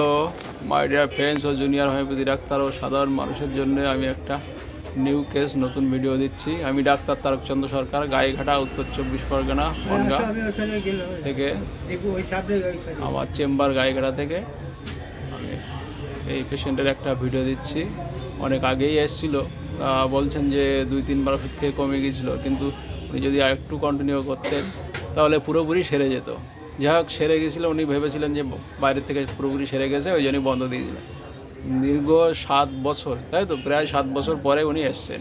Hello my dear friends ও junior homeopathy doctor ও সাধারণ মানুষের জন্য আমি একটা নিউ কেস নতুন ভিডিও দিচ্ছি। আমি ডাক্তার তারকচন্দ্র সরকার, গাইঘাটা, উত্তর 24 পরগনা, বনগাঁ থেকে। আমার চেম্বার গাইঘাটা থেকে আমি এই পেশেন্টের একটা ভিডিও দিচ্ছি। অনেক আগেই এসেছিলো, বলছেন যে 2-3 বার ওষুধ খেয়ে কমে গিয়েছিলো, কিন্তু উনি যদি আরেকটু কন্টিনিউ করতেন তাহলে পুরোপুরি সেরে যেত। যাই হোক, সেরে গেছিলো, উনি ভেবেছিলেন যে বাইরের থেকে পুরোপুরি সেরে গেছে, ওই জন্যই বন্ধ দিয়ে দিলেন। দীর্ঘ 7 বছর, তাই তো প্রায় 7 বছর পরে উনি এসছেন,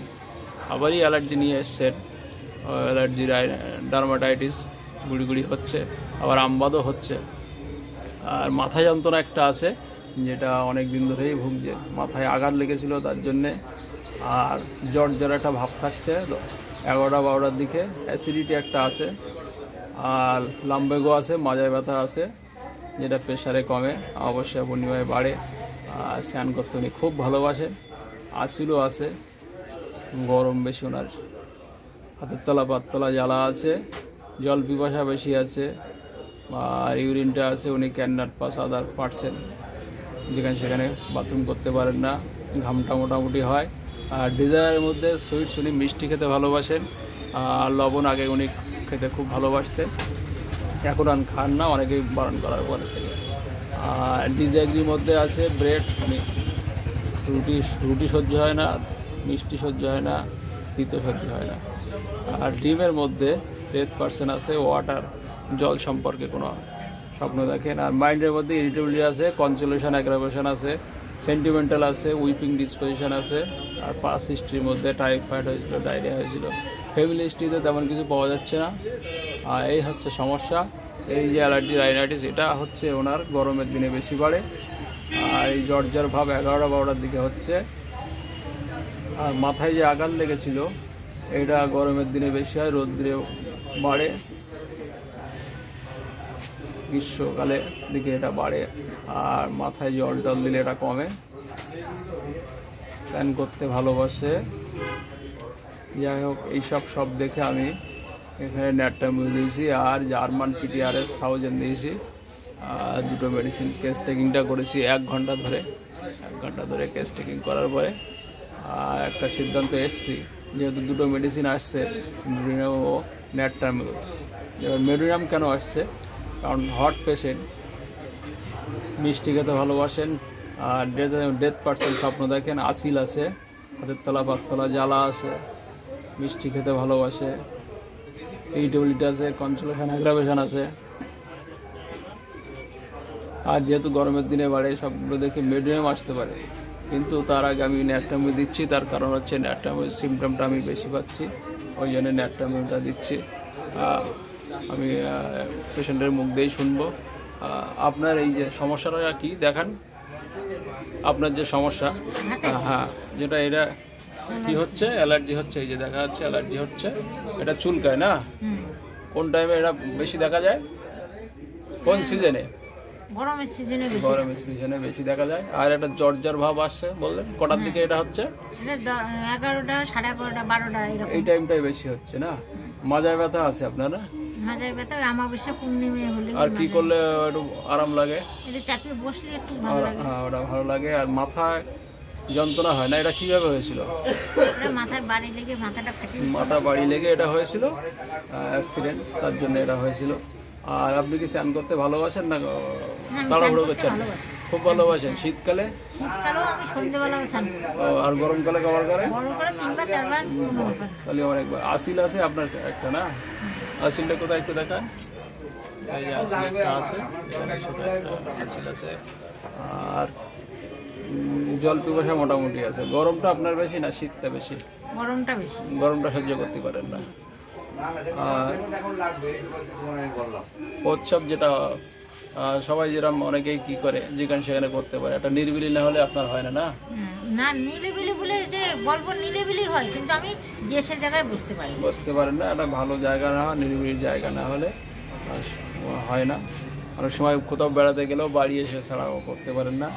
আবারই অ্যালার্জি নিয়ে এসছেন। অ্যালার্জির ডার্মাটাইটিস গুড়ি হচ্ছে, আবার আমবাদও হচ্ছে, আর মাথা যন্ত্রণা একটা আছে যেটা অনেক দিন ধরেই ভুগছে। মাথায় আঘাত লেগেছিলো তার জন্যে, আর জ্বর একটা ভাব থাকছে 11টা-12টার দিকে। অ্যাসিডিটি একটা আছে, আর লাম্বেগো আছে, মাজায় ব্যথা আছে, যেটা প্রেশারে কমে, অবশ্যই পূর্ণিমায় বাড়ে। আর স্নান করতে উনি খুব ভালোবাসেন। আসিলও আছে, গরম বেশি, ওনার হাতের তলা পাততলা জ্বালা আছে, জল পিপাসা বেশি আছে, আর ইউরিনটা আছে, উনি can not pass other person, যেখানে সেখানে বাথরুম করতে পারেন না, ঘামটা মোটামুটি হয়। আর ডিজায়ারের মধ্যে সুইটস, উনি মিষ্টি খেতে ভালোবাসেন, আর লবণ আগে উনি খেতে খুব ভালোবাসতেন, এখন আর খান না, অনেকেই বারণ করার পরে থেকে। আর ডিজাগ্রির মধ্যে আছে ব্রেড, উনি রুটি সহ্য হয় না, মিষ্টি সহ্য হয় না, তিতো সহ্য হয় না। আর ডিমের মধ্যে 8% আছে ওয়াটার, জল সম্পর্কে কোনো স্বপ্ন দেখেন। আর মাইন্ডের মধ্যে ইরিটেবিলিটি আছে, কনসোলেশন অ্যাগ্রাভেশন আছে, সেন্টিমেন্টাল আছে, উইপিং ডিসপোজিশন আছে। আর পাস হিস্ট্রির মধ্যে টাইফয়েড হয়েছিল, ডায়রিয়া হয়েছিল। ফ্যামিলি হিস্ট্রিতে তেমন কিছু পাওয়া যাচ্ছে না। আর এই হচ্ছে সমস্যা। এই যে অ্যালার্জি রাইনাইটিস, এটা হচ্ছে ওনার গরমের দিনে বেশি বাড়ে। আর এই জ্বর ভাব 11টা-12টার দিকে হচ্ছে। আর মাথায় যে আঘাত লেগেছিল, এটা গরমের দিনে বেশি হয়, রোদ্রে বাড়ে, গ্রীষ্মকালের দিকে এটা বাড়ে। আর মাথায় জল দিলে এটা কমে। স্নান করতে ভালোবাসে। যাই হোক, এইসব দেখে আমি এখানে ন্যাটটামিউ দিয়েছি, আর জার্মান PTRS 1000 দিয়েছি। আর দুটো মেডিসিন কেস টেকিংটা করেছি 1 ঘন্টা ধরে। 1 ঘন্টা ধরে কেস টেকিং করার পরে আর একটা সিদ্ধান্ত এসেছি, যেহেতু দুটো মেডিসিন আসছে, মেডুরিনাম ও ন্যাটটামিউ। এবার মেডুরিনাম কেন আসছে? কারণ হট পেশেন্ট, মিষ্টি খেতে ভালোবাসেন, আর ডেথ পার্সেন্ট স্বপ্ন দেখেন, আসিল আছে, হাতের তলা পাততলা জ্বালা আছে, মিষ্টি খেতে ভালোবাসে, ইরিটেবিলিটি আছে, কনসোলেশন অ্যাগ্রাভেশন আছে। আর যেহেতু গরমের দিনে বাড়ে, সবগুলো দেখে মেডুরিনাম আসতে পারে, কিন্তু তার আগে আমি ন্যাটটামিউ দিচ্ছি। তার কারণ হচ্ছে ন্যাটটামিউ সিমটমটা আমি বেশি পাচ্ছি, ওই জন্য ন্যাটটামিউটা দিচ্ছি। আমি পেশেন্টের মুখ দিয়েই শুনবো আপনার এই যে সমস্যাটা কি দেখান, আপনার যে সমস্যা। হ্যাঁ, যেটা এটা কি হচ্ছে, অ্যালার্জি হচ্ছে, এই যে দেখা যাচ্ছে অ্যালার্জি হচ্ছে, এটা চুলকায় না? কোন টাইমে এটা বেশি দেখা যায়? কোন সিজনে? গরমের সিজনে বেশি দেখা যায়। আর একটা জ্বর ভাব আসছে বললেন, কটার দিকে এটা হচ্ছে? 11টা, 11:30, 12টা, এই টাইমটাই বেশি হচ্ছে না? মাজায় ব্যথা আছে আপনার? না, মাজায় ব্যথা অমাবস্যা পূর্ণিমা হলে। আর কি করলে একটু আরাম লাগে? এটা চাপিয়ে বসলে একটু ভালো লাগে। হ্যাঁ, ওটা ভালো লাগে। আর মাথায় যন্ত্রণা হয় না? এটা কিভাবে হয়েছিল? এটা মাথায় বাড়ি লেগে মাথাটা ফেটে, মাথা বাড়ি লেগে এটা হয়েছিল, অ্যাক্সিডেন্ট, তার জন্য এটা হয়েছিল। আর আপনি কি স্নান করতে ভালোবাসেন না তাড়াহুড়ো করছেন? খুব ভালোবাসেন। শীতকালে? শীতকালেও আমি সন্ধ্যেবেলাও স্নান করি। আর গরমকালে কবার করে? গরমকালে 3-4 বার। তাহলে আমার একবার। আসিল আছে আপনার একটা, না? আসিলটা কোথায় একটু দেখান। এই যে আসিল একটা আছে, আসিল আছে। আর জল পিপাসা মোটামুটি আছে। গরমটা আপনার বেশি না শীতটা বেশি? গরমটা বেশি। গরমটা সহ্য করতে পারেন না। আর প্রস্রাব, যেটা সবাই যেরকম অনেকেই কি করে, যেখানে সেখানে করতে পারে, এটা নিরিবিলি না হলে আপনার হয় না? না, নিরিবিলি বলে যে গল্প নিরিবিলি হয়, কিন্তু আমি যে সে জায়গায় বসতে পারেন না। একটা ভালো জায়গা না হয়, নিরিবিলি জায়গা না হলে হয় না। অনেক সময় কোথাও বেড়াতে গেলেও বাড়ি এসে ছাড়াও করতে পারেন না।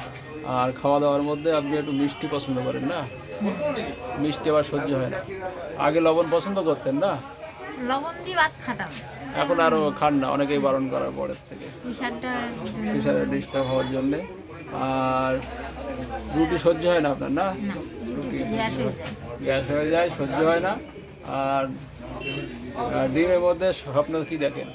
আর খাওয়া দাওয়ার মধ্যে আপনি একটু মিষ্টি পছন্দ করেন না? মিষ্টি আবার সহ্য হয় না। আগে লবণ পছন্দ করতেন না? লবণ দিয়ে ভাত খাতাম, এখন আরও খান না, অনেকেই বারণ করার পরের থেকে, প্রেশারের ডিস্টার্ব হওয়ার জন্যে। আর রুটি সহ্য হয় না আপনার, না? না, রুটি গ্যাস হয়ে যায়। গ্যাস হয়ে যায়, সহ্য হয় না। আর ডিমের মধ্যে স্বপ্ন কি দেখেন?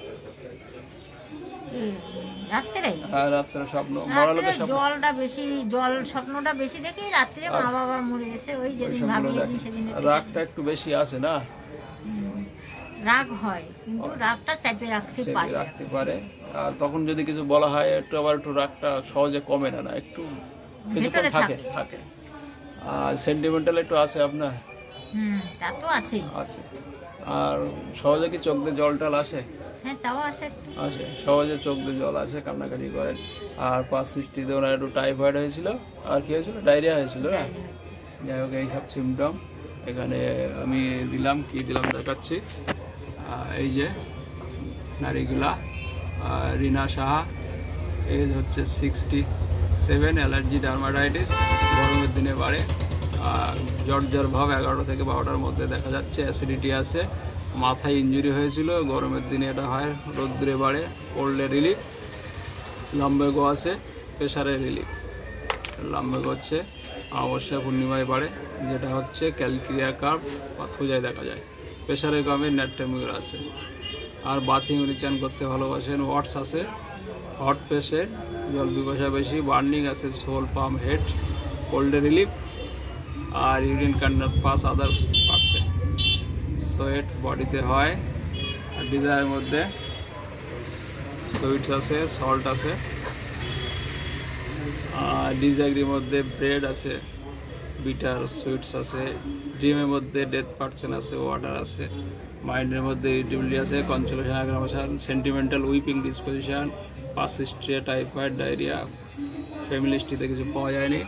রাত্রে আর রাত্রে স্বপ্ন, মরা লোকের স্বপ্ন, জলটা বেশি, জল স্বপ্নটা বেশি দেখি রাত্রে। মা বাবা মরে গেছে, ওই যেদিন ওইসবগুলো ভাবি দেখেন। সেদিন রাগটা একটু বেশি আছে না? রাগ হয়, কিন্তু রাগটা চাপে রাখতে পারি। রাখতে পারে। আর তখন যদি কিছু বলা হয় একটু, আবার একটু রাগটা সহজে কমে না, না একটু কিছুক্ষণ ভেতরে থাকে থাকে। আর সেন্টিমেন্টাল একটু আছে আপনার? তা তো আছেই। আছে। আর সহজে কি চোখ দিয়ে জল টল আসে? হ্যাঁ, তাও আসে একটু। আসে, সহজে চোখ দিয়ে জল আসে, কান্নাকাটি করেন। আর 560-তে ওনার একটু টাইফয়েড হয়েছিল, আর কি হয়েছিল, ডায়রিয়া হয়েছিল না? যাই হোক, এইসব সিমটম এখানে আমি দিলাম, কি দিলাম দেখাচ্ছি। এই যে নারীগুলা, রিনা সাহা, এজ হচ্ছে 67, অ্যালার্জি ডার্মাটাইটিস, গরমের দিনে বাড়ে। আর জ্বর ভাব 11 থেকে 12টার মধ্যে দেখা যাচ্ছে। অ্যাসিডিটি আছে, মাথায় ইনজুরি হয়েছিল, গরমের দিনে এটা হয়, রোদ্রে বাড়ে। কোল্ডে রিলিফ, লাম্বেগো আছে, প্রেশারে রিলিফ। লাম্বেগো হচ্ছে অমাবস্যা পূর্ণিমায় বাড়ে, যেটা হচ্ছে ক্যালকিরিয়া কার্ভ বা থুজায় দেখা যায়। প্রেশারে কমে, ন্যাট্রামিউর আছে। আর বাথিং রিচার্ন করতে ভালোবাসেন। ওয়াটস আছে, হট পেশেন্ট, জল পিপাসা বেশি, বার্নিং আছে, সোল পাম হেড, কোল্ডে রিলিফ। আর ইউরিন ক্যান্ডার পাস আদার পার্সেন্ট, সোয়েট বডিতে হয়। আর ডিজায়ারের মধ্যে সুইটস আছে, সল্ট আছে। আর ডিজাগ্রির মধ্যে ব্রেড আছে, বিটার সুইটস আছে। ড্রিমের মধ্যে ডেথ পার্সেন্ট আছে, ওয়াটার আছে। মাইন্ডের মধ্যে ইরিটেবিলিটি আছে, consolation, aggravation, sentimental, weeping disposition, past history, typhoid, diarrhoea. Family হিস্ট্রিতে কিছু পাওয়া যায়নি।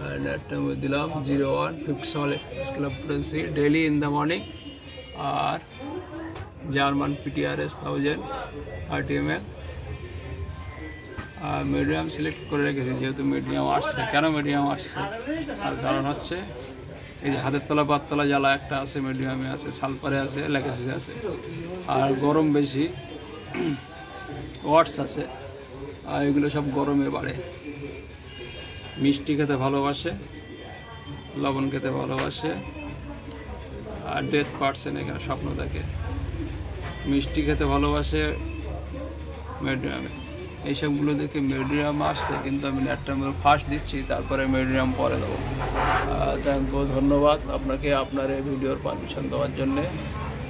আর একটা দিলাম 0-1 50 scale of frequency daily in the morning. আর German PTRS 1000 30 ml। Medium select করে রেখেছি, যেহেতু মিডিয়াম আসছে। কেন মিডিয়াম আসছে? তার কারণ হচ্ছে এই যে হাতের তলা পাততলা জ্বালা একটা আছে, মিডিয়ামে আছে, সালফারে আছে, ল্যাকেসিসে আছে। আর গরম বেশি, ওয়াটস আছে। আর এগুলো সব গরমে বাড়ে। মিষ্টি খেতে ভালোবাসে, লবণ খেতে ভালোবাসে। আর ডেথ পার্সেন্ট এখানে স্বপ্ন দেখে। মিষ্টি খেতে ভালোবাসে, মিডিয়ামে। এইসবগুলো দেখে মিডিয়াম আসছে, কিন্তু আমি ন্যাট্রামিউর ফার্স্ট দিচ্ছি, তারপরে মিডিয়াম পরে দেবো। ধন্যবাদ আপনাকে আপনার এই ভিডিওর পারমিশন দেওয়ার জন্যে।